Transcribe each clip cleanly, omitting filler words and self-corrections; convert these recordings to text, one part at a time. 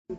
Bon,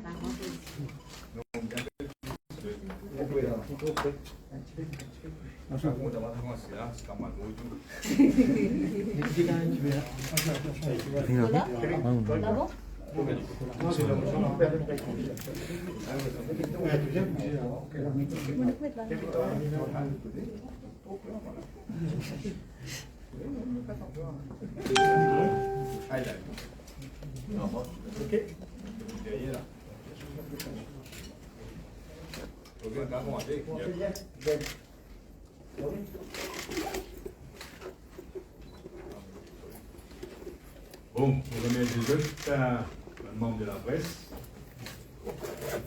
on remet les autres membres de la presse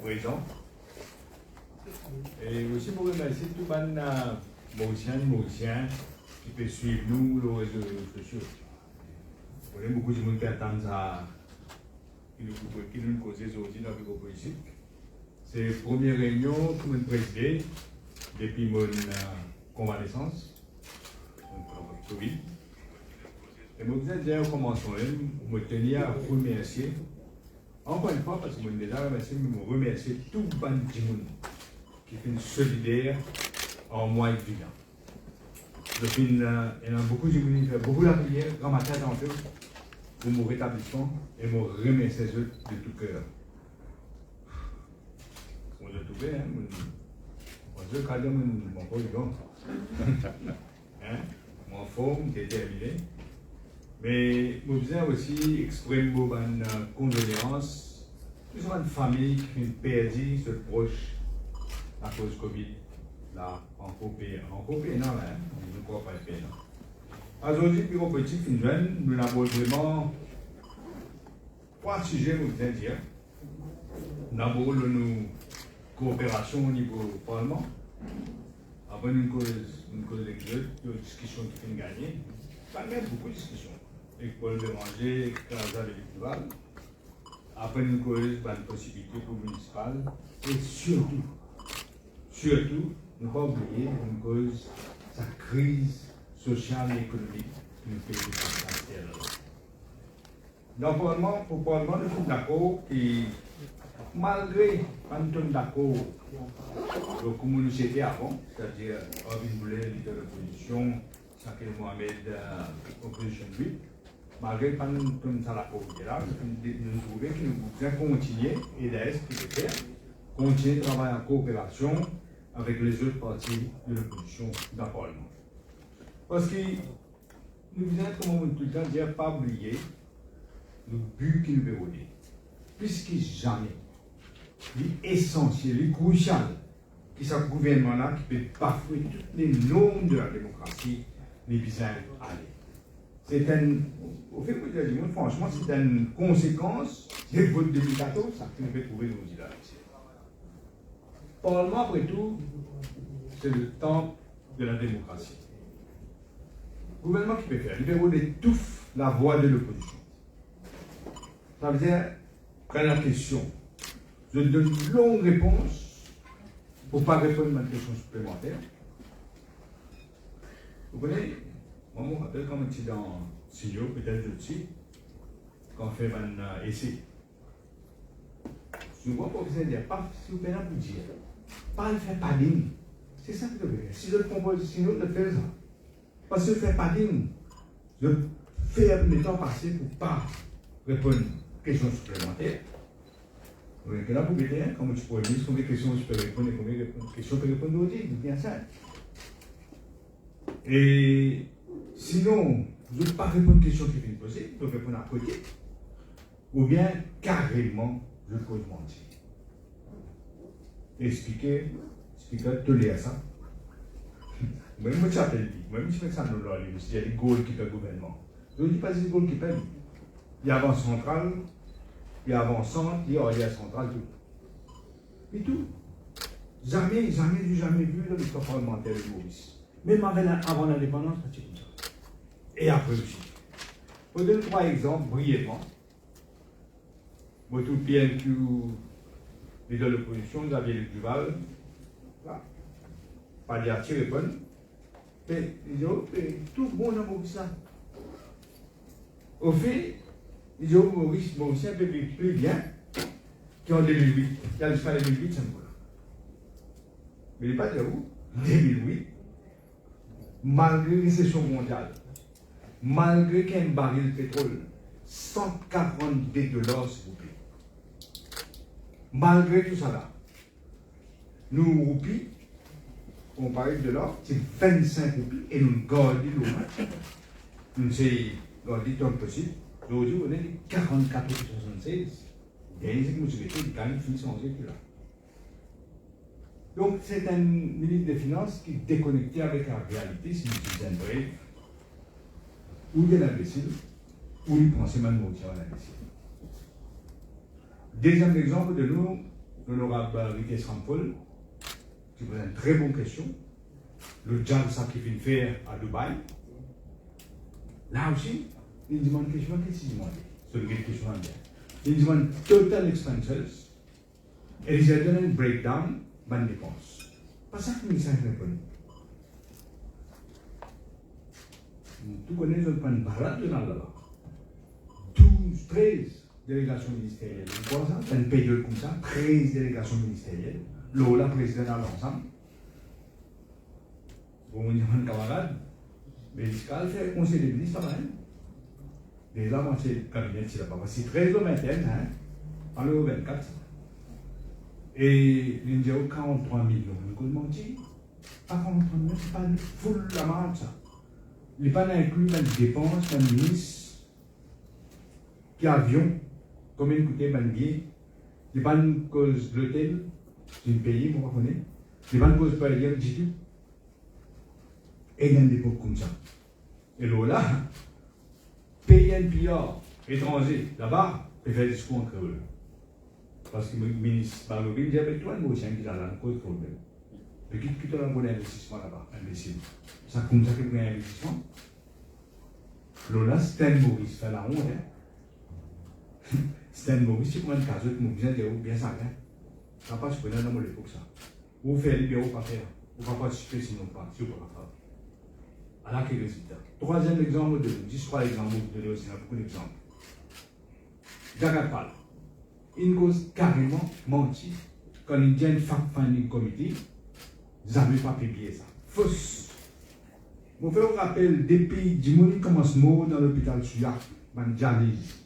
présents. Et aussi pour remercier tout le monde qui peut suivre nous les réseaux sociaux. On a beaucoup de monde qui attend ça, qui nous cause aujourd'hui dans le bureau politique. C'est la première réunion que nous présidons depuis mon convalescence, mon Covid. Et je vous ai dit en commençant, je me tenais à vous remercier. Encore une fois, parce que je déjà remercié, mais je remercie tout le monde qui est solidaire en moi et du bien. Depuis, il y a beaucoup de gens qui font beaucoup de prière, grand matin en fait, pour mon rétablissement et je remercie eux de tout cœur. On a tout fait, on a quand même mon polygone. Mon forme, déterminé. Mais je voudrais aussi exprimer vos condoléances, plus une famille qui a perdu ce proche à cause de Covid, là, en Copé, non, là, on ne croit pas le pays. Aujourd'hui, le bureau politique, nous avons vraiment trois sujets, je voudrais dire. D'abord, nous coopération au niveau du Parlement. Après, une cause de discussion qui fait gagner. Pas même beaucoup de discussions. Avec Paul Béranger, avec Kaza Vélictuval. Après, une cause une possibilité pour le municipal. Et surtout, ne pas oublier une cause, sa crise sociale et économique qui nous fait des conséquences. Donc, pour le Parlement, nous sommes d'accord et malgré nous sommes d'accord, comme nous c'était avant, c'est-à-dire Robin Boulet, leader de l'opposition, Sakir Mohamed, opposition 8, malgré que nous sommes d'accord là, nous trouvons que nous devons continuer, et d'ailleurs, ce qu'il faut faire, continuer de travailler en coopération avec les autres partis de l'opposition dans le Parlement. Parce que nous devons, comme tout le temps, dire, pas oublier le but qui nous veut donner. Plus que jamais, l'essentiel, le crucial, que ce gouvernement-là qui peut bafouer toutes les normes de la démocratie, les besoins aller. C'est un, au fait, franchement, c'est une conséquence du vote 2014, ça qui nous fait trouver nos idées. Parlement, après tout, c'est le temps de la démocratie. Le gouvernement qui peut faire, il peut étouffer la voix de l'opposition. Ça veut dire, quand la question, je donne une longue réponse pour ne pas répondre à une question supplémentaire. Vous connaissez, moi, je me rappelle quand on était dans Signaux, peut-être aussi, quand on fait un essai. Souvent, le professeur dit, pas si vous pouvez vous dire, pas le faire pas ligne. C'est ça que je veux dire. Si je propose sinon, je fais ça. Parce que je ne fais pas ligne. Je fais le temps passé pour ne pas répondre à une question supplémentaire. Donc là, vous voyez, comme tu pourrais dire, combien de questions je peux répondre et combien de questions je peux répondre aujourd'hui, bien ça. Et sinon, je ne peux pas répondre à une question qui vient de poser, je peux répondre à côté, ou bien carrément, je peux mentir. Expliquer, tolérer ça. Même si je m'appelle, même si je fais ça dans le livre, il y a des goalkeepers du gouvernement. Je ne dis pas que c'est des goalkeepers. Il y a avant central, il y a avant centre, il y a central, tout. Et tout. Jamais vu dans l'histoire parlementaire de Maurice. Même avant l'indépendance, c'est comme ça. Et après aussi. Je vous donne 3 exemples brièvement. Moi, tout le PNQ, leader de l'opposition, Xavier Luc Duval, pas dire tirer bonne. Mais tout le monde a Maurice ça. Au fait, Maurice un peu plus bien, qui en 2008, il y a jusqu'à 2008, c'est un peu là. Mais il n'est pas de où 2008, malgré la récession mondiale, malgré qu'il y ait un baril de pétrole, 142 $, s'il vous plaît. Malgré tout ça là, nous roupies, on parle de l'or, c'est 25 roupies et nous gardons l'eau. Nous c'est gardé tant que possible. Aujourd'hui, on est 44,76. Et c'est que nous souhaitons quand même finir sans là. Donc, c'est un ministre des Finances qui est déconnecté avec la réalité, si nous sommes bref, ou il est l'imbécile, ou il pense mal mentir à l'imbécile. Deuxième exemple de nous, l'honorable Riquet Srampol, qui pose une très bonne question. Le job ça qu'il vient faire à Dubaï. Là aussi, il demande une question, qu'est-ce qu'il demande? C'est une question en bien. Il demande total expenses et il a donné un breakdown de la dépense. Pas ça que le ministère répond. Tout connaît, je prends une balade là-bas. 12, 13 délégations ministérielles. Quoi ça? Un payeur comme ça, 13 délégations ministérielles. Lola, président à l'ensemble. Bon, on y a un camarade, mais il fait conseil des ministres, hein. Déjà, moi, c'est le cabinet, c'est là-bas. C'est 13 au 21, hein. En le 24. Et l'India, 43 millions. On a menti. Pas 43 millions, c'est pas full la marge, ça. Il n'est pas inclus dans les dépenses, dans le ministre, qui avion, combien il coûtait, dans le billet. Il n'est pas une cause de l'hôtel, c'est une pays, vous comprenez. Il n'est pas une cause de payer, du tout. Et il y a des époques comme ça. Et là, payer un pillard étranger là-bas, et faire des discours en créole. Parce que le ministre Barlobi dit avec toi, moi, c'est un qui a la cause problème. Mais qui te donne un bon investissement là-bas, imbécile. Ça comme ça qu'il y a un investissement. Là, Stan Maurice fait la honte. Hein. Stan Maurice, c'est comme un cas de bien dire bien ça. Hein. Ça passe pour dans mon époque ça. Ou faire libérer ou pas faire. Ou pas participer sinon pas. Si vous ne pouvez pas faire. Alors, quel résultat? Troisième exemple de 10-3 exemples, vous donnez aussi beaucoup d'exemples. Jagapal, il cause carrément menti. Quand il dit un fact-finding committee, ils n'avaient pas publié ça. Fausse. Je vous rappelle, depuis que je commence à mourir dans l'hôpital Souyak, je fais dialyse.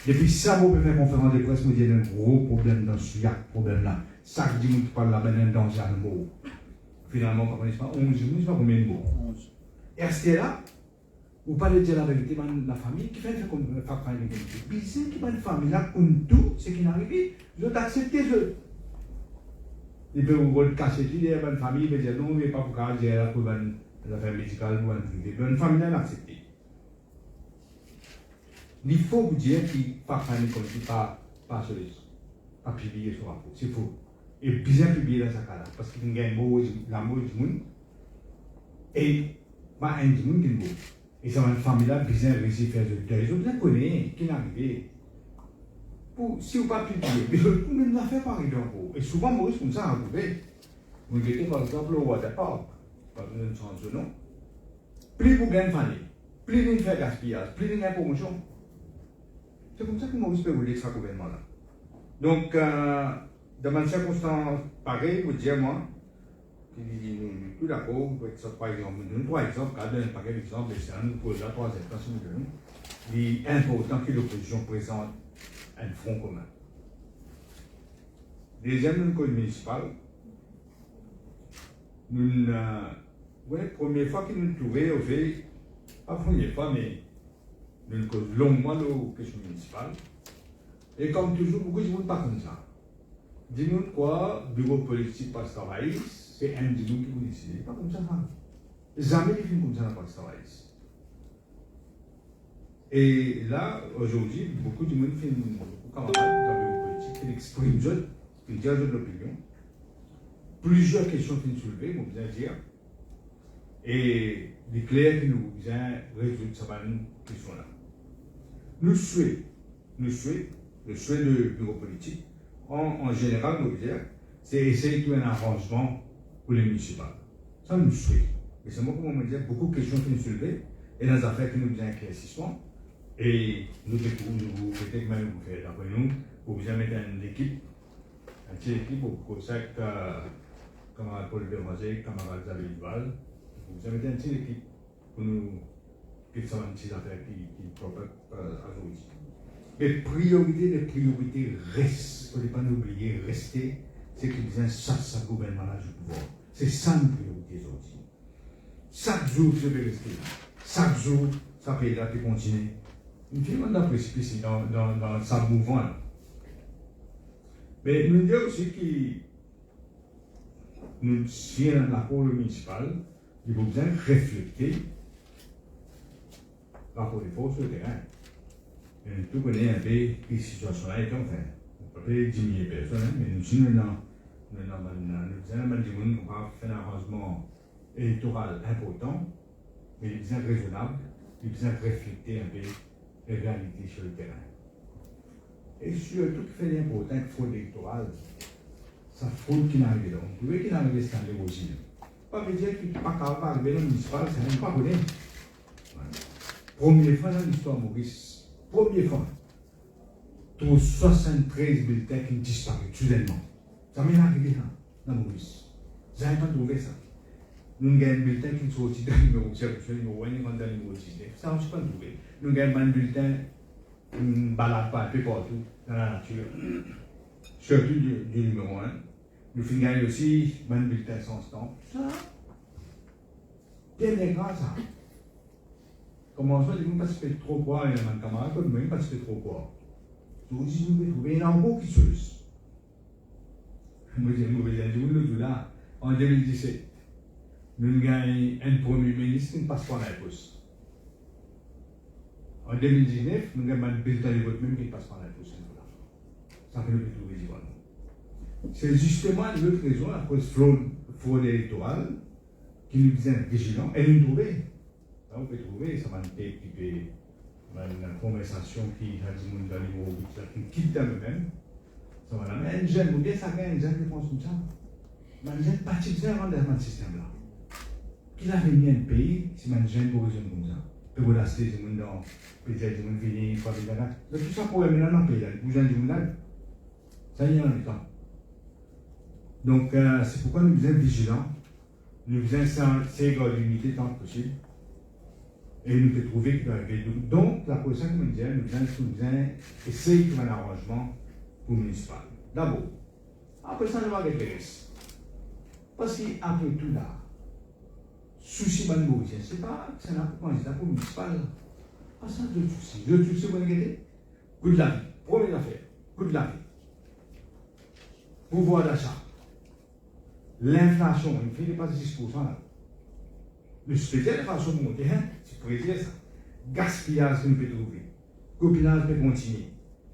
Depuis ça, je fais conférence de presse, je dis qu'il y a un gros problème dans Souyak, problème là. Ça, je dis que parle là, il y a un danger à mort. Finalement, quand on n'est pas 11 jours, je ne sais pas combien de mots. Et c'est là, vous parlez de dire la vérité, la famille qui fait comme le fact-finding committee. Bizarre qui une famille là, comme tout ce qui n'arrive, ils ont accepté eux. Ils peuvent vous cacher tout, il y a une famille, ils disent non, mais pas pour qu'elle gère pour une affaire médicale ou une privée. Une famille là, accepté. Il faut vous dire que le fact-finding committee pas sur les pas publié ce rapport. C'est faux. Et bien publié dans ce cas-là, parce qu'il y a l'amour du monde et pas un du monde qui est beau. Et c'est une famille là, bien réussi à faire le deuil. Ils ont bien connu qui est arrivé. Si vous pas publié, mais vous n'avez pas arrivé encore. Et souvent, Maurice, comme ça, arrivé. Vous mettez par exemple au Waterpark, pas besoin de changer de nom. Plus vous gagnez famille, plus vous faites gaspillage, plus vous gagnez promotion. C'est comme ça que Maurice peut vous dire ce gouvernement-là. Donc, dans une circonstance pareille, vous dites moi, tout d'accord, par exemple, nous donne 3 exemples, quand un paquet d'exemples, et c'est un nous pose là 3 exemples, il est important que l'opposition présente un front commun. Deuxième, le code municipal, première fois que nous nous trouvons, pas première fois, mais nous cause longuement la question municipale. Et comme toujours, beaucoup de monde pas comme ça. Dis-nous quoi, bureau politique Pasteur Haïs, c'est un dis-nous qui vous décide. Pas comme ça, ça. Jamais ils font comme ça dans Pasteur Haïs. Et là, aujourd'hui, beaucoup de monde fait beaucoup de camarades dans le bureau politique qui expriment de l'opinion. Plusieurs questions qui nous soulevées, on bien dire. Et les clairs qui nous viennent résoudre ces questions-là. Nous souhaitons, le souhait du bureau politique, en général, c'est essayer de trouver un arrangement pour les municipales. Ça nous souhaite. Et c'est moi, comme on me dit, beaucoup de questions qui nous soulevées, et dans les affaires qui nous viennent éclaircissement, et nous découvrons, peut-être même vous faire d'après nous, Vous besoin mettre une équipe, une petite équipe, pour ça que camarade Paul Bermazé, camarade Xavier Duval, vous besoin mettre une petite équipe pour nous, qui sont une petite affaire qui propre à aujourd'hui. Mais priorité, les priorités restent, il ne faut pas nous oublier, rester, c'est que besoin ça gouvernement là du pouvoir. C'est ça une priorité aujourd'hui. Chaque jour, je vais rester là. Chaque jour, ça pays là peut continuer. Une fille, on a précipité dans sa mouvement. Mais nous disons aussi que nous, si la Cour municipale, il faut bien réfléchir par rapport aux forces sur le terrain. Et nous connaissons un peu les situations là, et enfin, on peut pas diminuer personne, mais nous sommes dans on va faire un arrangement électoral important, mais il est bien raisonnable, il est bien refléter un peu les réalités sur le terrain. Et surtout, ce qui est important, la fraude électorale, c'est la fraude qui n'arrive là. On peut qu'il n'arrive pas à aussi. Pas veut dire qu'il n'est pas capable d'arriver dans le municipal, c'est même pas connu. Première fois dans l'histoire, Maurice, première fois, tous 73 bulletins qui disparaissent soudainement. Ça m'est arrivé là, dans Maurice. Vous n'avez pas trouvé ça. Nous avons un bulletin qui est sorti dans le numéro 0, numéro 1, dans le numéro 19. Ça, on ne s'est pas trouvé. Nous avons un bulletin qui ne balade pas un peu partout dans la nature, surtout du numéro 1. Nous avons aussi un bulletin sans stamp. Ça, bien grave ça. Comment ça, ils ne pas se faire trop quoi, il y a un camarade, ils ne pas se faire trop quoi. Nous aussi, nous avons trouvé un embout qui se fait. Moi, j'ai mauvais exemple, là, en 2017, nous avons un premier ministre qui ne passe pas dans les postes. En 2019, nous avons un bulletin de vote même qui ne passe pas dans les postes. Ça fait le tout visible. C'est justement l'autre raison, à cause de fraude électorale, qui nous disait vigilants, et nous trouvons. Là, on peut trouver, ça va nous équiper une conversation qui a dit dans les mots qui quitte d'eux-mêmes. Ça va là, mais un jeune, ou bien ça gagne un jeune qui pense comme ça. Mais un jeune particulièrement dans ce système-là. Qui a mis un pays, c'est un jeune pour raison comme ça. Et vous l'achetez, c'est mon nom, peut-être mon fini, il faut aller là. Mais tout ça pour amener dans le pays, vous jeune du monde, ça y est en même temps. Donc, c'est pourquoi nous sommes vigilants, nous sommes ségrés l'unité tant que possible. Et nous devons trouver qu'il doit arriver. Donc, la position mondiale, nous devons essayer de trouver un arrangement pour le municipal. D'abord, après ça, nous allons avec le reste. Parce qu'après tout là, souci de Mauricien, c'est pas un candidat pour le municipal. Pas ça de souci. Le souci, vous regardez, coût de la vie. Première affaire, coût de la vie. Pouvoir d'achat. L'inflation, il fait dépasser 6% là. Le spécial de façon de monter, c'est pour dire ça. Gaspillage que nous pouvons trouver. Copinage peut continuer.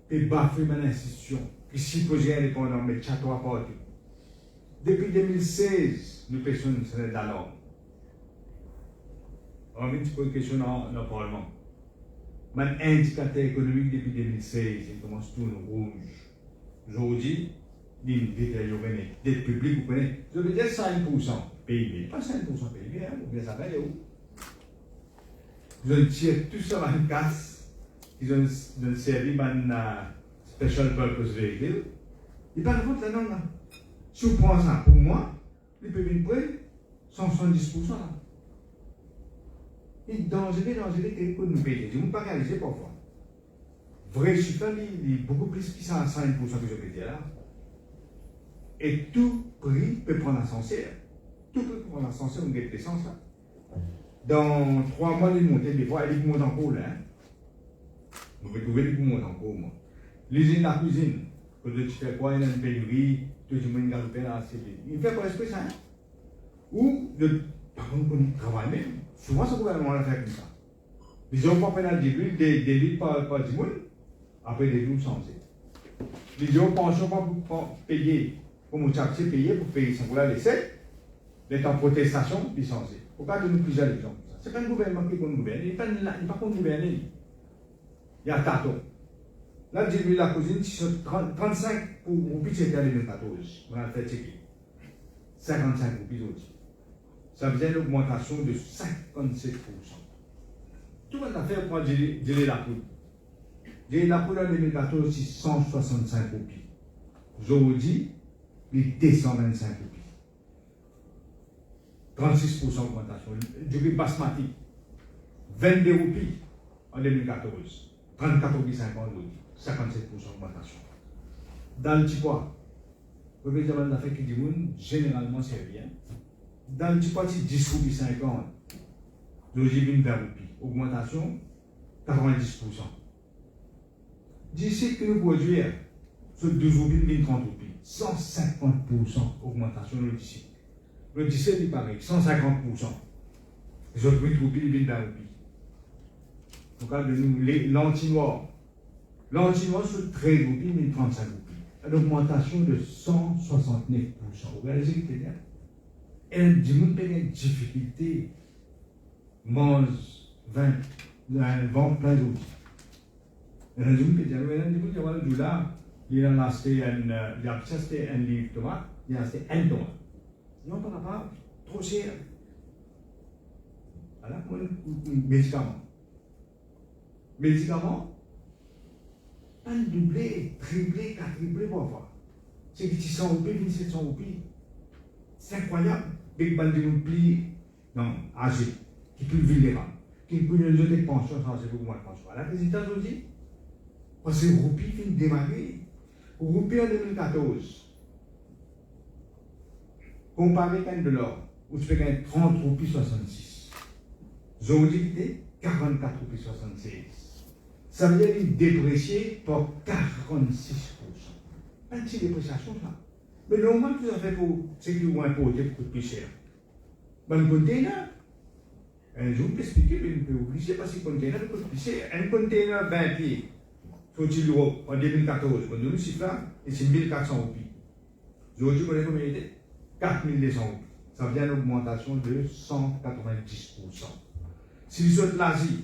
Et bafouer mon institution. Qui supposait indépendant, mais château à partout. Depuis 2016, nous pêchons une sonnette d'alarme. On a une petite question dans le Parlement. Mon indicateur économique depuis 2016, il commence tout en rouge. Aujourd'hui, il y a une dette publique, vous connaissez. Je veux dire 5% PIB. Pas 5% PIB, vous bien ça va aller où? Je tire tout ça dans une casse. Ils ont servi un special purpose vehicle. Il parle de votre là, non, là. Si vous prenez ça pour moi, il peut venir près 170% là. Il est dangereux que nous payons. Je ne peux pas réaliser parfois. Vrai chiffre, il est beaucoup plus que 5% que je peux dire là. Et tout prix peut prendre l'ascenseur. Tout peut prendre l'ascenseur, on gagne l'essence là. Dans 3 mois, il monte des fois, il monte encore là. Vous pouvez trouver des monte encore, moi. L'usine de la cuisine, quand tu fais quoi, il y a une pénurie, tout le monde galopé là, c'est bien. Il fait pas esprit ça. Ou, par contre, on travaille même. Souvent, ce gouvernement l'a fait comme ça. Ils n'ont pas pénalisé des luttes par du monde, après des luttes changées. Ils n'ont pas payé, comme on a payé pour payer son là, les 7, les temps de protestation, ils changent. Pourquoi nous plusieurs exemples comme ça? Ce n'est pas le gouvernement qui compte gouverner, il n'est pas contre gouverner. Il y a un tâton. Là, j'ai vu la cuisine, c'est 35 pour roupies, c'était en 2014. On a fait checker. 55 roupies aussi. Ça faisait une augmentation de 57%. Tout le monde a fait pour gérer la poudre. J'ai la pour 2014, c'est 165 roupies. Aujourd'hui, il est 225 roupies. 36% d'augmentation. Du riz basmati, 22 roupies en 2014. 34 roupies 50 aujourd'hui. 57% d'augmentation. Dans le petit pois, le gouvernement d'affaires qui dit généralement c'est bien. Dans le petit pois, c'est 10 roupies 50. Aujourd'hui, 20 roupies. Augmentation 90%. D'ici que nous produisons, sur 12 roupies, 30 roupies. 150% augmentation d'ici. Le 17 il paraît, 150%. Les autres 8 roupies, 20 roupies. En cas de nous, l'anti-noir. L'anti-noir sur 13 roupies, 1035 roupies. Une augmentation de 169%. Vous regardez ce qui est bien. Et le monde a une difficulté. Mange 20, vend plein d'outils. Et le monde peut dire, il a acheté un livre de tomate, il a acheté un tomate. Non, pas trop cher. Voilà pour un médicament. Médicament, pas doublé, triplé, quadruplé parfois. C'est que 600 roupies, 700 roupies. C'est incroyable. Big Band de pli, non, âgé, qui est plus vulnérable, qui peut nous donner des pensions sans beaucoup moins de pensions. La présidente aussi, parce que roupies finit démarrer. Roupies en 2014. Comparé avec un dollar, où tu fais gagner 30 roupies 66. Aujourd'hui, c'était 44 roupies 76. Ça veut dire qu'il est déprécié par 46%. Pas de dépréciation, ça. Mais normalement, tout ça fait pour ceux qui ont importé beaucoup plus cher. Un container, je vous expliquer, mais vous pouvez obliger parce que le container coûte plus cher. Un container 20 pieds, faut-il l'Europe en 2014, quand nous sommes là, et c'est 1400 roupies. Aujourd'hui, vous connaissez combien il était 4200 roupies. Ça veut dire une augmentation de 190%. Si vous êtes l'Asie,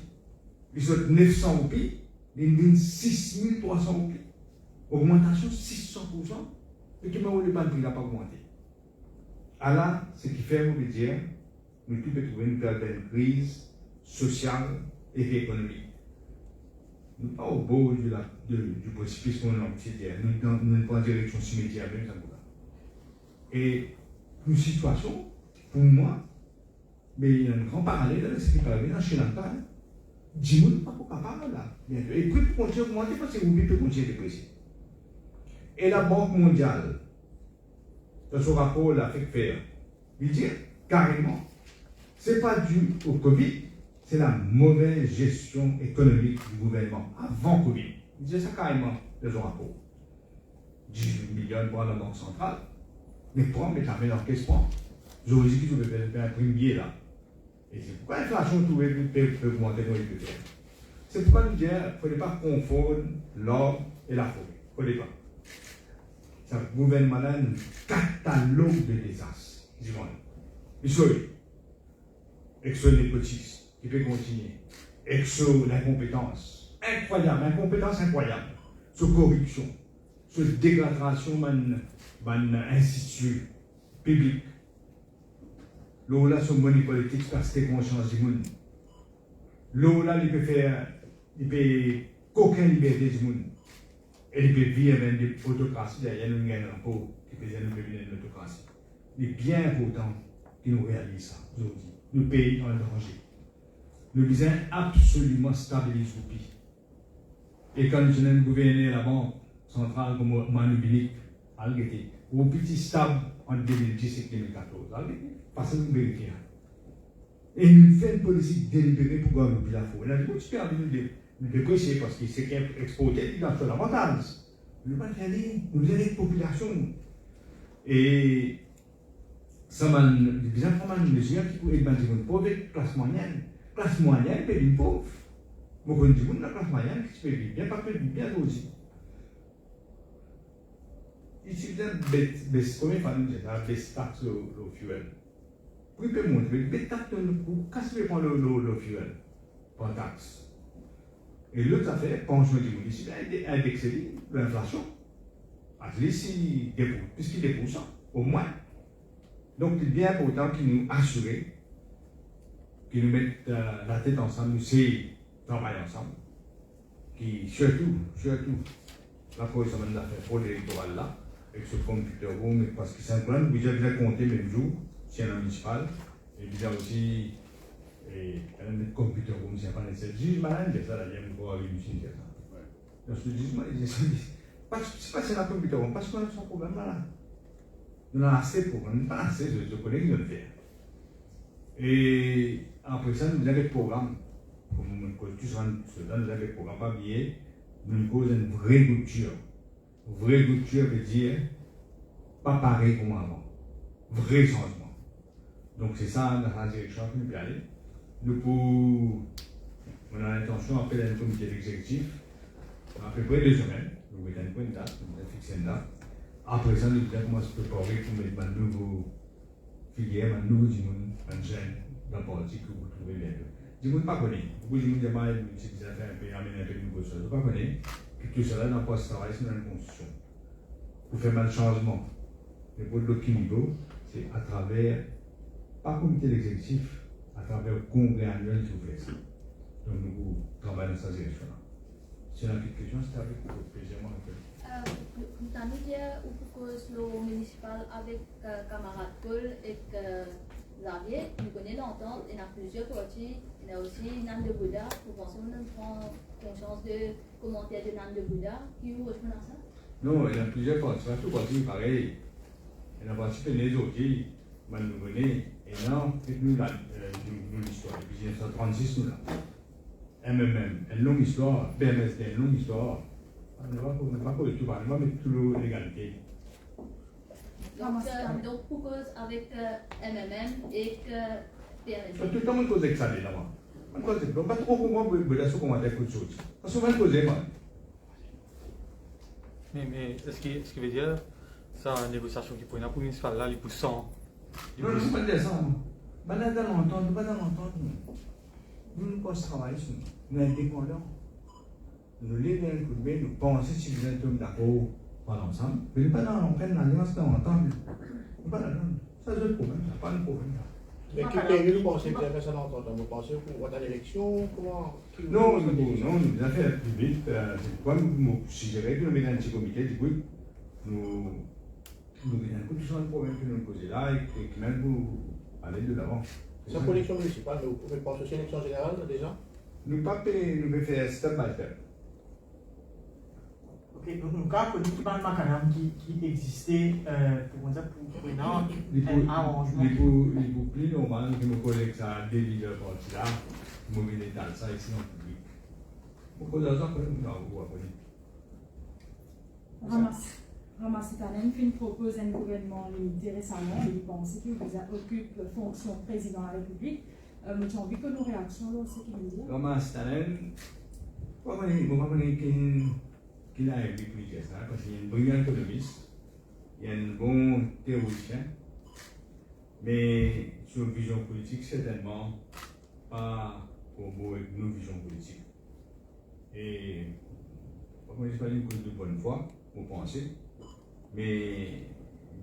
vous êtes 900 roupies, il y a 6300 roupies. Augmentation 600%. Et qui m'a dit que le prix n'a pas augmenté. Alors, ce qui fait, vous dire, nous pouvons trouver une belle crise sociale et économique. Nous ne sommes pas au bord du précipice qu'on a en nous sommes pas en direction cimetière, même ça. Et une situation, pour moi, mais il y a un grand parallèle avec ce qui est arrivé dans Sri Lanka. Dis-nous, pas capable là. Et puis, pour continuer à augmenter, parce que vous pouvez continuer à déprécier. Et la Banque mondiale, dans son rapport, l'a fait faire. Il dit carrément, ce n'est pas dû au Covid, c'est la mauvaise gestion économique du gouvernement avant Covid. Il disait ça carrément dans son rapport. 18 millions pour la Banque centrale. Mais prends, mais t'as mis dans quel point? J'aurais dit que tu peux faire un prix là. Et c'est pourquoi l'inflation peut augmenter comme il peut faire. C'est pourquoi nous disons qu'il ne faudrait pas confondre l'or et la forêt. Il ne faudrait pas. Ça gouvernement là un catalogue de désastres. Dis-moi. Exo népotisme, qui peut continuer. Exo l'incompétence. Incroyable, incompétence incroyable. Sur corruption, sur dégradation d'un institut public. L'eau là, sur money politique, parce que c'est conscience du monde. L'eau là, il peut faire, il peut aucune liberté du monde. Et il peut vivre avec des autocraties, il y a une impôt qui peut nous vivre une autocratie. Il est bien important que nous réalisons ça aujourd'hui. Nous pays en danger. Nous devons absolument stabiliser le pays. Et quand nous avons gouverné la Banque centrale comme Manu Binik, au petit stable en 2010 et 2014, parce que nous vérifions. Et nous faisons une politique délibérée pour gagner le pays. Il y a beaucoup de super de déprécier parce qu'il s'est exporté, il a fait l'avantage. Nous ne pouvons pas aller, nous avons une population. Et ça m'a des enfants de mesures qui pourraient être une pauvre classe moyenne. Classe moyenne, peut être pauvre. Moi, je dis la classe moyenne qui peut vivre bien, pas peut vivre bien aussi. Ici, vous avez combien de fois nous avons baisse taxe le fuel? Oui, peut monter, mais baisse taxe pour casser le fuel par taxe. Et l'autre affaire, pension du monde ici, indexer l'inflation. À least, puisqu'il est pour ça, au moins. Donc, il est bien important qu'il nous assure, qu'il nous mette la tête ensemble, nous essayons de travailler ensemble. qui, surtout, la position de l'affaire pour l'électoral là, avec ce computer room, parce que c'est un problème, vous avez déjà compté même jour, si un municipal, et vous avez aussi un computer room, c'est pas nécessaire. Le juge malade, c'est ça, là, il y a une fois réussi, c'est ça. Donc le jugement, c'est pas c'est un computer room, parce qu'on a son problème là. On a assez de problèmes, pas assez, je connais qui le faire. Et après ça, nous avons des programmes, comme tous nous avons des programmes pas oublier, nous cause une vraie rupture. Vraie rupture veut dire pas pareil comme avant. Vrai changement. Donc c'est ça dans la direction que nous allons aller. Nous on a l'intention d'appeler un comité exécutif à peu près 2 semaines. Nous mettons une bonne date, nous allons fixer une date. Après ça, nous allons commencer à préparer pour mettre un nouveau filière, un nouveau dimanche, un jeune dans la politique que vous trouvez bien. Je ne pas connaître. Beaucoup de gens demandent si vous avez un peu amener un peu de nouveau chose. Je ne pas connaître que tout cela n'a pas de travail sur la constitution. Pour faire un changement. Mais pour l'autre niveau, c'est à travers, pas comité exécutif, à travers le congrès annuel qui vous fait ça. Donc nous travaillons dans cette direction-là. Si vous avez une question, c'est avec vous. Plaisir, moi, un peu. Vous avez dit que le municipal avec camarade Paul et Xavier, nous connaissons l'entente, il y a plusieurs parties, il y a aussi Nan de Bouddha, vous pensez qu'on prend conscience de commentaires de Nan de Bouddha, qui vous rejoint à ça? Non, il y a plusieurs parties, tout partie pareil. Il y a une partie que les autres qui nous connaissent, et non, c'est nous l'histoire, depuis 1936 nous là. MMM, une longue histoire, BMSD, une longue histoire. On ne va pas tout parler, on va mettre tout l'égalité. Donc, pourquoi avec MMM et PMSD? Tout le monde cause avec ça là-bas. On ne va pas trop comprendre le commentaire que tu as. Parce qu'on va le causer, moi. Mais est-ce qu'il veut dire ça, une négociation qui pour une appui municipale là, les poussants? Non, je ne sais pas dire ça. Pas dans l'entente, pas dans l'entente. Nous ne pouvons pas travailler sur nous. Nous sommes indépendants. Nous levons un coup de main, nous pensons si vous êtes d'accord par l'ensemble. Mais nous ne sommes pas dans l'alliance dans l'entente. Nous ne sommes pas dans l'entente. Ça, c'est le problème. Ça, pas le problème. Mais quel période vous pensez que vous avez fait ça l'entente? Vous pensez pour votre élection? Comment? Non, nous avons fait la plus vite. C'est pourquoi nous suggérons que nous mettons un petit comité. Du coup, nous mettons un coup de sur le problème que nous posons là et que même vous allez de l'avant. C'est pour l'élection municipale, mais vous pouvez penser aussi à l'élection générale déjà? Nous pouvons faire step by step. Ok, donc nous avons connu pas de qui existait pour un arrangement. Il faut plus normal que nos collègues ça délivre parti là, nous mettons ça ici en public. Pourquoi ça que nous avons appris? Ramasser Tannen propose un gouvernement limité récemment et il pense qu'il occupe fonction président de la République. J'ai envie que nos réactions, là, c'est ce qu'il veut dire. Ramasser Tannen, je ne sais pas qu'il a expliqué ça, parce qu'il y a un brillant économiste, il y a un bon théoricien, mais sur une vision politique, certainement pas pour nos visions politiques. Et je ne sais pas une cause de bonne foi, pour penser. Mais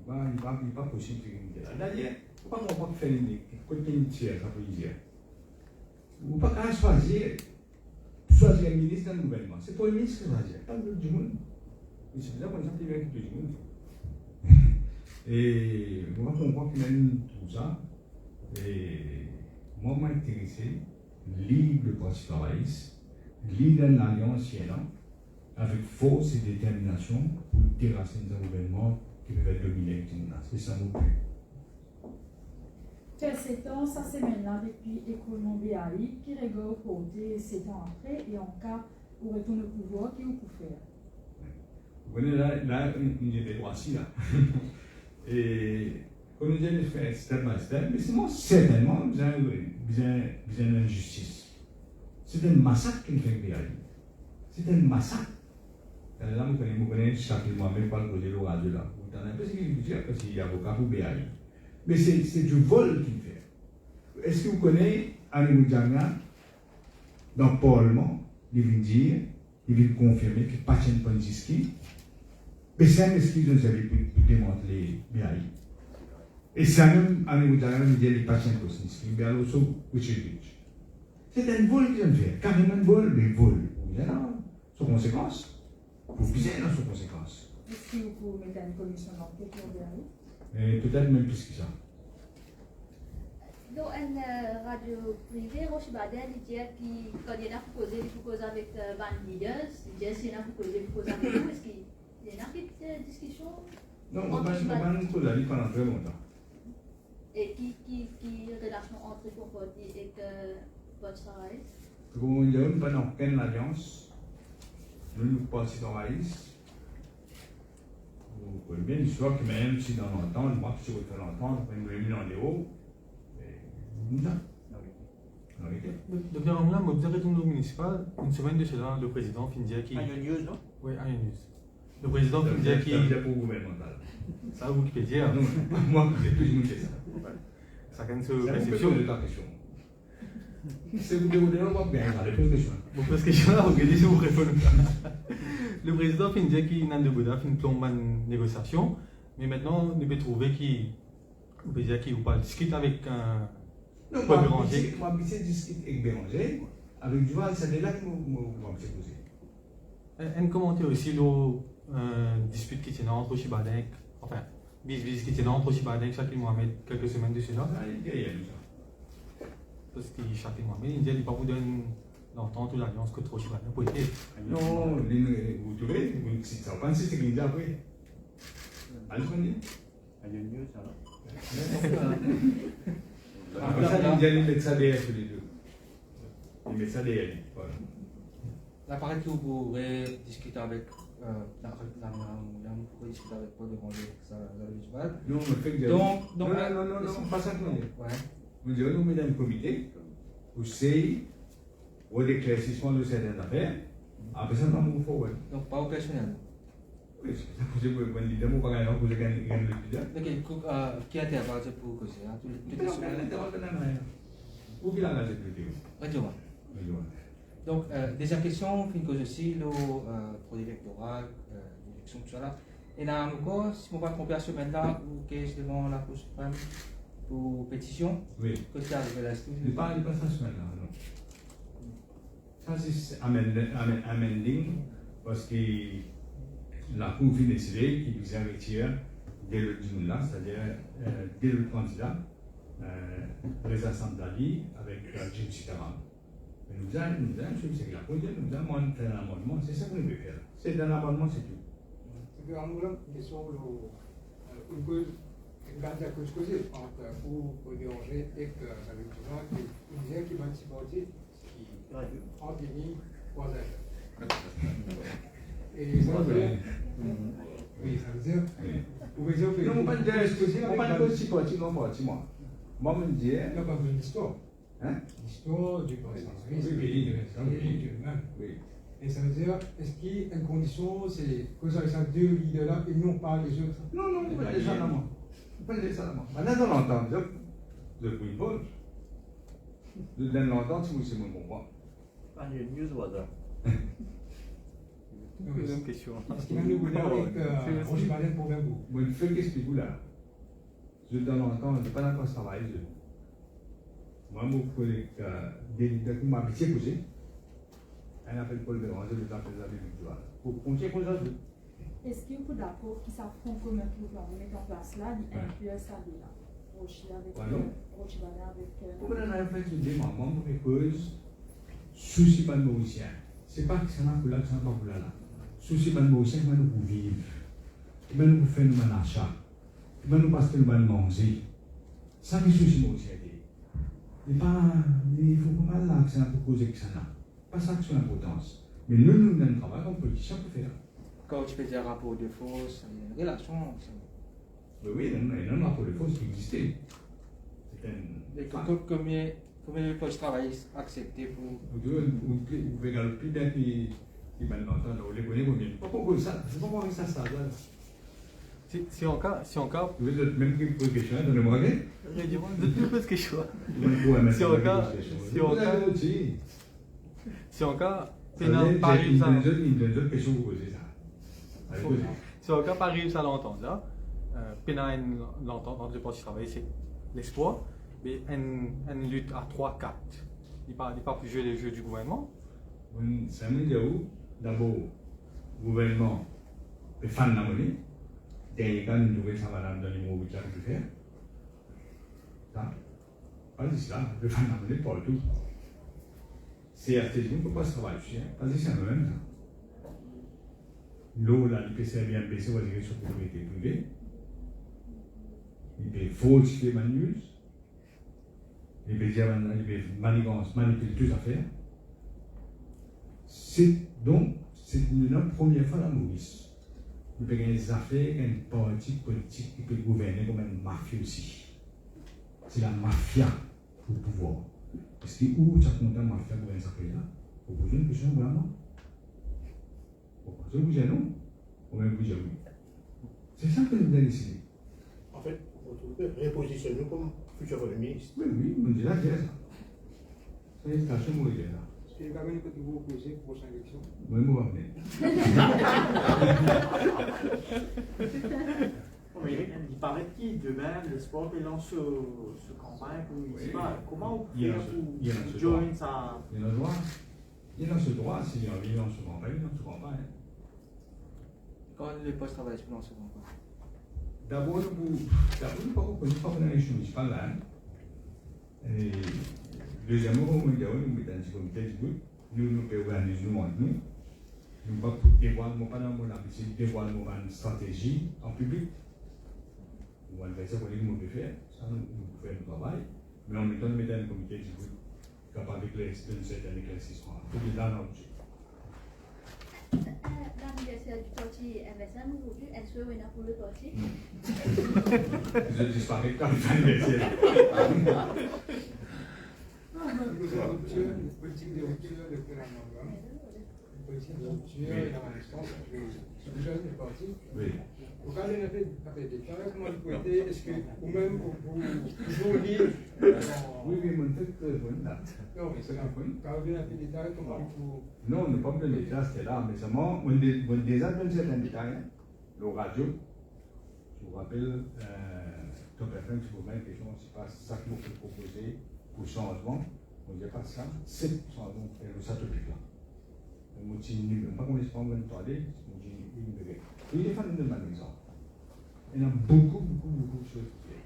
il n'est pas possible de dire. D'ailleurs, il ne faut pas faire une tiers, ça peut dire. Il ne faut pas choisir un ministre dans le gouvernement. C'est pour le ministre qui choisit, pas le du monde. Et c'est bizarre qu'on a bien que du monde. Et moi, je comprends qu'il y a tout ça. Et moi, je m'intéresse, lire le Parti travailliste, lire l'Alliance Siena, avec force et détermination pour terrasser un gouvernement qui peut dominer le monde. C'est ça mon but. Quel s'étend sa semaine-là depuis l'économie BAI qui régule côté 7 ans après et en cas où retourne au pouvoir, qui vous peut faire? Vous voyez là, il y a des droits-ci là. Et comme nous avons fait step by step, mais c'est certainement besoin d'injustice. C'est un massacre qui fait BAI. C'est un massacre. Là, vous connaissez chaque moi-même pas le projet de radio là. Vous avez un peu ce qu'il vous dit parce qu'il y a avocat pour BAI. Mais c'est du vol qu'il fait. Est-ce que vous connaissez Annie Moudjanga dans le Parlement? Il vient dire, il vient confirmer que Pachin Panjiski, mais c'est un excuse de service pour démanteler BAI. Et c'est même Annie Moudjanga qui dit que Pachin Panjiski, mais alors aussi Uchevich. C'est un vol qu'ils ont fait, carrément un vol, mais vol. Sous conséquence, vous bien dans sous conséquence. Est-ce que vous mettez une commission d'enquête derrière? Et peut-être même plus que ça. Dans une radio privée, Roche Baden, il dit que quand il y en a proposé, il faut causer avec Van Leaders, il dit s'il y en a proposé, il faut causer avec nous. Est-ce qu'il y en a une discussion? Non, on va nous causer avec pendant très longtemps. Et qui relation entre Concordi et votre travail? Nous n'avons pas aucune alliance. Nous passons dans la liste. Vous pouvez bien l'histoire que même si dans longtemps, moi qui suis fait longtemps, on nous mis dans les hauts. Non. Donc, dans la direction municipale, une semaine de cela, le président Findia qui. Iron News, non? Oui, Iron News. Le président Findia qui. C'est pour gouvernemental. Ça, Wikipédia. Non, moi, c'est plus que ça. Ça gagne C'est sur une réception. question. C'est vous déroulez, on va bien regarder plus question. Bon, parce que je suis là, regardez si vous répondez. Le président Findia qui n'a de Bouddha, fin plombe une négociation, mais maintenant, nous pouvons trouver qui. On peut dire qu'il va discuter avec un. Non, Pas moi, Béranger. je discute avec Béranger, avec Duval, c'est là que nous vamos se poser. Un commentaire aussi, le dispute qui tient entre Chibadek, enfin, bis qui tient entre Chibadek, Shakil Mohamed, quelques semaines de cela. Il y a ça. Parce que Shakil Mohamed, il dit qu'il ne va pas vous donner l'entente ou l'alliance que trop Chibadek pour aider. Non, vous trouvez, ça va pas c'est qu'il y a après. Allez, on dit. Iron News, alors. Après ça, ils mettent ça derrière tous les deux. Ils mettent ça derrière. Voilà. Là, pareil que vous pourrez discuter avec vous pourrez discuter avec Paul de Ranger, ça va le visuel. Nous, on fait que Donc, non, pas ça que nous dit. Ouais. Nous disons, nous mettons un comité pour essayer l'éclaircissement de certaines affaires. Après ça, nous allons forward. Donc, pas opérationnel. Oui, c'est ça que vous pouvez dire, par exemple, vous avez gagné le client. Ok, qui intervient pour causer? Où il a la sécurité? Radio. Donc, deuxième question, une cause aussi, le projet électoral, l'élection, tout ça là. Et là, encore, si on va tromper la semaine là, ou que je devant la Cour suprême pour pétition, Oui. que c'est arrivé là, Il n'est pas ça semaine là, non. Ça, c'est amending, parce que la Cour vient décider qu'il vise à retirer dès le 10 là, c'est-à-dire dès le candidat, les assemblées avec Jim Sitaram. Mais nous avons, c'est que la Cour nous avons fait un amendement, c'est ça que nous devons faire. C'est un amendement, c'est tout. C'est que nous avons une question, une cause, une garde à cause causée entre pour déranger et que ça veut dire qu'il disait qu'il va s'y porter, qui antini croisage. Et ça veut dire, oui, ça veut dire, vous pouvez dire que. Non, on va dire, on va dire aussi parti, non, parti, moi. Moi, je me dis, non, pas une histoire. Hein? L'histoire du passé, Oui, du pays, du même. Oui. Et ça veut dire, est-ce qu'il y a une condition, c'est que ça soit deux leaders-là et non pas les autres? Non, non, on va dire ça là, moi. On va dire ça là, moi. Maintenant, on entend, depuis une pause. De l'entendre, si vous c'est mon comprendre. Iron News, voilà. Deuxième question. Est-ce qu'il y a un problème avec Roger Baden pour vous? Moi, je fais qu'est-ce que vous là. Je donne l'entendre, je ne sais pas dans quoi ça va. Moi, mon collègue, des leaders qui m'a habitué posé, elle appelle Paul Béranger, le temps que vous avez victoire. Pour compter pour ça, Est-ce que vous êtes d'accord qu'ils savent qu'on commun pour mettre en place là, l'inclure ça là? Rocher avec Rocher Baden avec. Vous avez fait une demande pour les causes, souci pas de Mauricien. C'est pas que c'est un peu là, c'est un peu là. Souci pas de Mauricien, c'est nous pour vivre. Et bien nous pour faire nous achat. Et bien nous parce que nous allons manger. Ça, c'est souci Mauricien. Il faut pas là que c'est un peu causé que ça n'a. Pas ça que c'est l'importance. Mais nous, nous avons un travail comme politicien pour faire. quand tu fais des rapports de force, il y a une relation. Oui, il y a un rapport de force qui existait. Combien de postes de travail acceptés pour. Vous pouvez regarder le plus bien qui m'a entendu, vous les connaissez combien. Pourquoi ça? C'est pas comment ça ça. Si en cas. Vous êtes même qui pose question, donnez-moi rien. Je pose question. Si en cas, Pénal pas réussi à. Une autre question vous posez ça. Si en cas, pas réussi à l'entendre là, Pénal l'entente entre le parti travail, c'est l'espoir, mais une lutte à 3-4. Il n'est pas plus jouer les jeux du gouvernement. C'est un milieu où d'abord, le gouvernement est fan de la monnaie. Dernier cas, nous devons savoir dans les mots que vous faire. Ça, pas de ça, le fan de la monnaie partout. C'est à cette on ne peut pas se travailler dessus, parce que c'est un même ça. L'eau, là, l'IPC est bien baissé, on va dire sur la propriété privée. Il peut falsifier manuels. Il peut dire, il peut manipuler toutes les affaires. Donc, c'est la première fois dans Maurice. Il peut y avoir des affaires, une partie politique qui peut gouverner comme une mafia aussi. C'est la mafia pour le pouvoir. Parce que où tu as compté la mafia pour ces affaires-là, vous posez une question vraiment. Vous pensez que vous dites non, ou même vous dites oui. C'est ça que nous avons décidé. En fait, vous repositionnez comme futur Premier ministre. Oui, oui, on dit là, c'est ça. C'est une station où il est là. C'est quand même que vous opposez pour prochaine élection. Moi, je vais venir. Il paraît qu'il demain, le sport est lancé ce campagne pour Oui. comment Il y a faire il y a pour ce join droit. ça. Il y a le droit. Il y a ce droit, s'il y a envie dans ce campagne, dans ce campagne. Quand les postes travaillent dans ce moment. D'abord, nous ne pouvons pas faire une élection municipale là. Et deuxièmement, nous mettons dans ce comité du groupe, nous pouvons organiser nous entre nous. Nous ne pouvons pas dévoiler, pas dans mon habitude, dévoiler une stratégie en public. Ou on va faire ce que nous pouvons faire, ça nous pouvons faire le travail. Mais en même temps, nous mettons un comité du groupe capable d'éclaircir une certaine éclaircissement. Tout est là dans le jeu. L'anniversaire du parti MSM aujourd'hui, est-ce qu'on a pour le parti? Je disparais quand l'anniversaire. Une politique de rupture de Pélamangam. Une politique de rupture et la résistance les jeunes du parti. Oui. Au cas d'un appel d'État, comment vous pouvez, est-ce que, ou même vous toujours lire Oui, oui, mon tête, là. Non, mais c'est là. Quand vous avez un appel d'État, comment vous. Non, on n'a pas besoin de l'État, c'était là, mais seulement, on a déjà dans certains détails, le radio, je vous rappelle, Top FM, si vous avez une question, c'est pas ça que vous pouvez proposer pour changement, on ne dit pas ça, c'est changement, ça topic là. On dit, pas qu'on laisse pas me parler, on dit, une bébé. Et les femmes de ma maison, il y en a beaucoup de choses qui fait.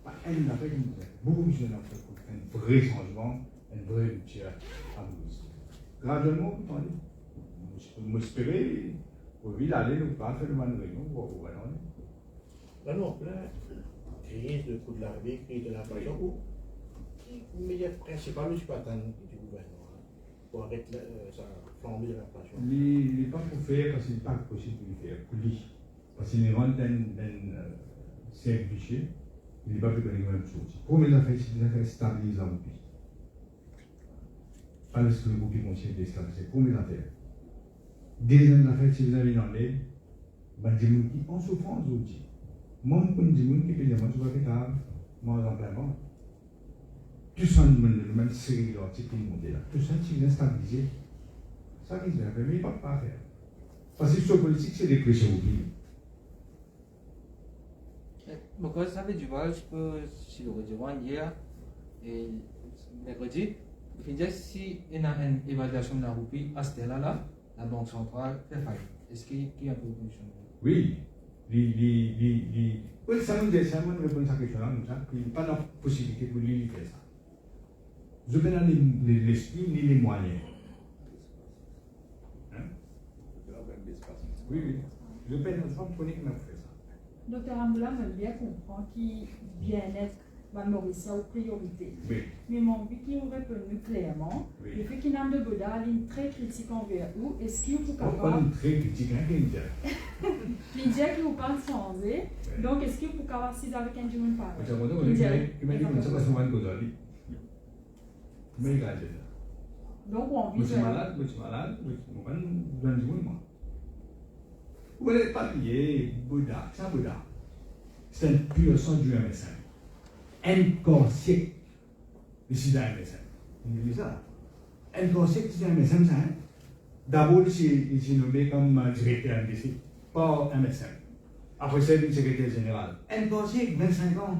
Pas une affaire qui nous fait, beaucoup de choses pour faire un vrai changement, une vraie rupture à Maurice. Graduellement, vous entendez. Je peux m'espérer, pour lui, aller, nous pas faire de réunion, pour voir. Là, non, là, crise de coup de l'armée, crise de l'inflation, ou le média principal, je ne suis pas atteint du gouvernement pour arrêter ça flambée de l'inflation. Il n'est pas pour faire parce qu'il n'est pas possible de le faire, pour lui. Parce qu'il est vraiment d'un cercle fichier, il n'est pas plus connu la même chose. Première affaire, c'est une affaire stabilise la roupie. Pas le seul groupe qui conseille de stabiliser, première affaire. Deuxième affaire, si vous avez dans l'aide, des gens qui ont souffrance aussi. Moi, je connais des gens qui peuvent dire, moi, je vais faire moi, l'emploiement. Tout ça, même série d'articles qui montent là. Tout ça, tu viens stabiliser. Ça, ils ne peuvent pas faire. Parce que sur la politique, c'est des clichés au pays. Bon, quand ça fait du mal, je peux, si le rejoindre hier et mercredi, je veux dire, si il y a une évaluation de la roupie à ce là, la Banque centrale fait faillite. Est-ce qu'il y a une proposition? Oui. Oui, ça nous dit, ça nous répond à cette question-là, il n'y a pas de possibilité pour lui de faire ça. Je n'ai pas l'esprit ni les moyens. Hein? Oui, oui. Je ne peux pas connaître comment faire ça. Docteur Amboula veut bien comprendre qu'il bien-être va Maurice aux priorités. Oui. Mais mon envie qu'il aurait reconnu clairement, Oui. le fait qu'il n'a de Boda, il est très critique envers vous. Est-ce qu'il vous Pas capable très critique, hein, qu'il dit. Il dit qu'il vous parle changer. Donc, est-ce qu'il vous capable si avec un humain pareil? Je m'a dit que ça va se voir aujourd'hui. Mais il a dit ça. Donc, on Je suis envisage. malade, je suis malade, je suis malade, je suis malade. Vous n'êtes pas lié, Bouddha, c'est un Bouddha. C'est un pur sang du MSN. Un corps sec, le sida MSN. Vous dit ça? Un corps sec, c'est un MSN, ça. D'abord, il s'est nommé comme directeur MDC, pas MSN. Après, c'est le secrétaire général. Un corps sec, 25 ans.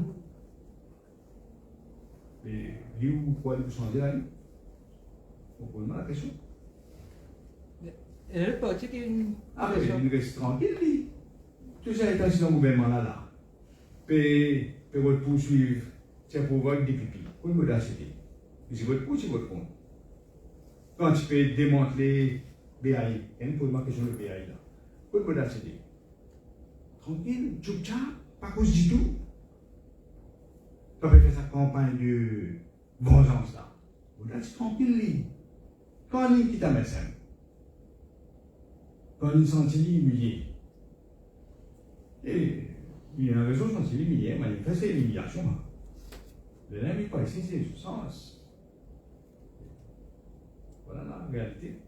Et lui, vous pouvez changer la vie? Vous posez la question? Et le parti qui est une. Après, il reste tranquille, lui. Tout ça étant si le gouvernement là, peut poursuivre ses pouvoirs de pipi. Pour une modalité. C'est votre pour, c'est votre compte. Quand tu peux démanteler BAI, il y a une question de BAI là. Pour une modalité. Tranquille, tchoup-tchap, pas cause du tout. Quand il fait sa campagne de vengeance là, vous êtes tranquille, lui. Quand il quitte à médecin, quand il sentit humilié, et il a raison de sentir humilié, manifester l'humiliation. Le n'aime pas ici, c'est le sens. Voilà la réalité.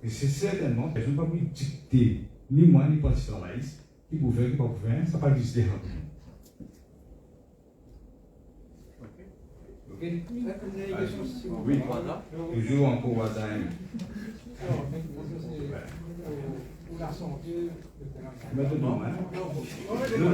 Et c'est certainement, elles n'ont pas pu dicter, ni moi, ni parti travailliste, qui pouvait faire, qui ne pouvait pas faire, ça n'a pas existé. Ok? Oui, toujours en cours à Pour la santé, maintenant, hein? Non,